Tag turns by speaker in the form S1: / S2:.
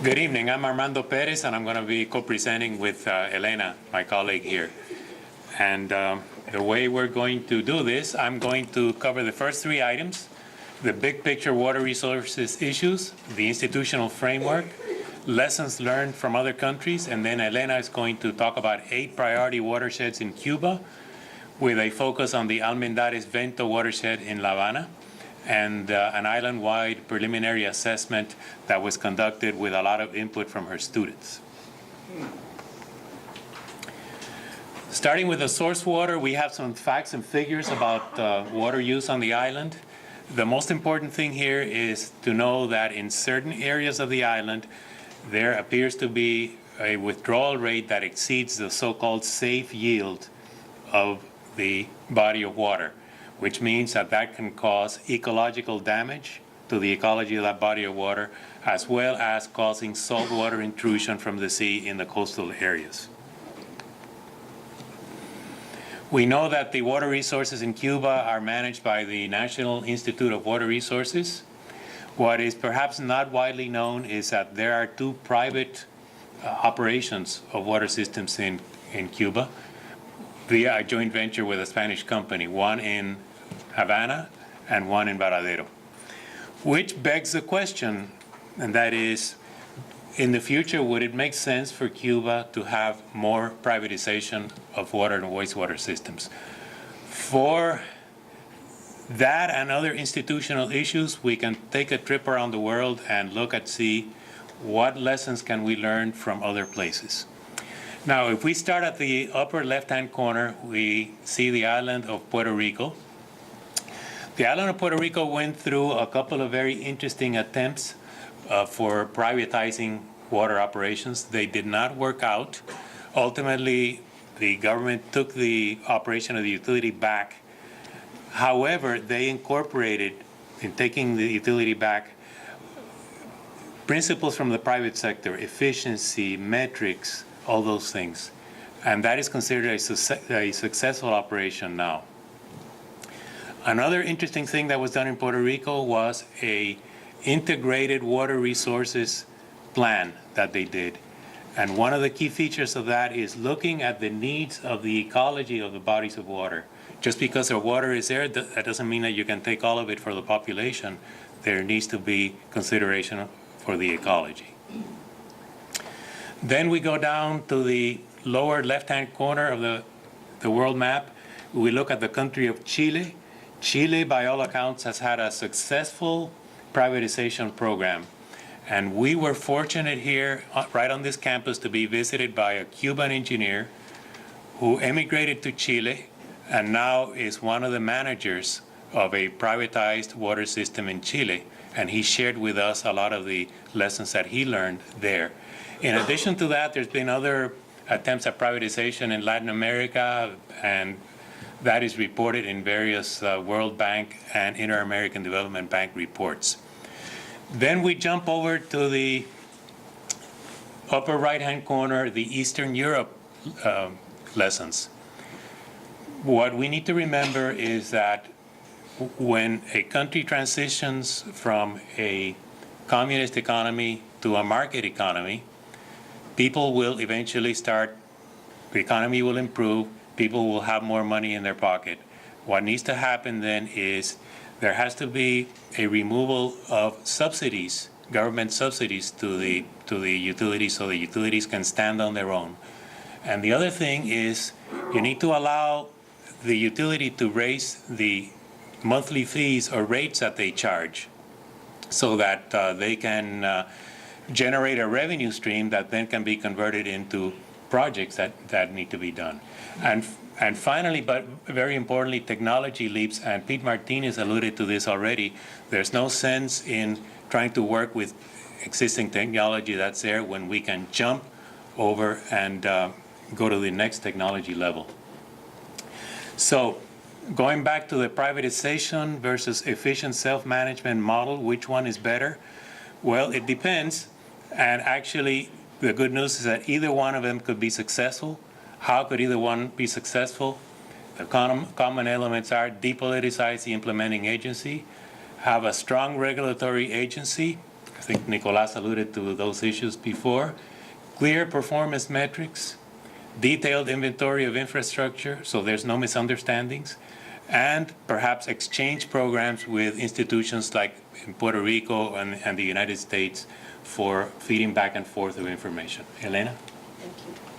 S1: Good evening. I'm Armando Perez, and I'm going to be co-presenting with Elena, my colleague here. And the way we're going to do this, I'm going to cover the first three items: the big picture water resources issues, the institutional framework, lessons learned from other countries, and then Elena is going to talk about 8 priority watersheds in Cuba, with a focus on the Almendares-Vento watershed in La Habana, and an island-wide preliminary assessment that was conducted with a lot of input from her students. Starting with the source water, we have some facts and figures about water use on the island. The most important thing here is to know that in certain areas of the island, there appears to be a withdrawal rate that exceeds the so-called safe yield of the body of water, which means that that can cause ecological damage to the ecology of that body of water, as well as causing saltwater intrusion from the sea in the coastal areas. We know that the water resources in Cuba are managed by the National Institute of Water Resources. What is perhaps not widely known is that there are 2 private operations of water systems in Cuba via a joint venture with a Spanish company, one in Havana and one in Varadero, which begs the question, and that is, in the future, would it make sense for Cuba to have more privatization of water and wastewater systems? For that and other institutional issues, we can take a trip around the world and look at see what lessons can we learn from other places. Now, if we start at the upper left-hand corner, we see the island of Puerto Rico. The island of Puerto Rico went through a couple of very interesting attempts for privatizing water operations. They did not work out. Ultimately, the government took the operation of the utility back. However, they incorporated, in taking the utility back, principles from the private sector, efficiency, metrics, all those things. And that is considered a successful operation now. Another interesting thing that was done in Puerto Rico was a integrated water resources plan that they did. And one of the key features of that is looking at the needs of the ecology of the bodies of water. Just because the water is there, that doesn't mean that you can take all of it for the population. There needs to be consideration for the ecology. Then we go down to the lower left-hand corner of the world map. We look at the country of Chile. Chile, by all accounts, has had a successful privatization program. And we were fortunate here, right on this campus, to be visited by a Cuban engineer who emigrated to Chile and now is one of the managers of a privatized water system in Chile. And he shared with us a lot of the lessons that he learned there. In addition to that, there's been other attempts at privatization in Latin America, and that is reported in various World Bank and Inter-American Development Bank reports. Then we jump over to the upper right-hand corner, the Eastern Europe lessons. What we need to remember is that when a country transitions from a communist economy to a market economy, people will eventually start, the economy will improve, people will have more money in their pocket. What needs to happen then is there has to be a removal of subsidies, government subsidies to the utilities, so the utilities can stand on their own. And the other thing is you need to allow the utility to raise the monthly fees or rates that they charge so that they can generate a revenue stream that then can be converted into projects that need to be done. And finally, but very importantly, technology leaps, and Pete Martinez alluded to this already. There's no sense in trying to work with existing technology that's there when we can jump over and go to the next technology level. So going back to the privatization versus efficient self-management model, which one is better? Well, it depends. And actually, the good news is that either one of them could be successful. How could either one be successful? The common elements are depoliticize the implementing agency, have a strong regulatory agency, I think Nicolas alluded to those issues before. Clear performance metrics, detailed inventory of infrastructure, so there's no misunderstandings, and perhaps exchange programs with institutions like in Puerto Rico and the United States for feeding back and forth of information. Elena?
S2: Thank you.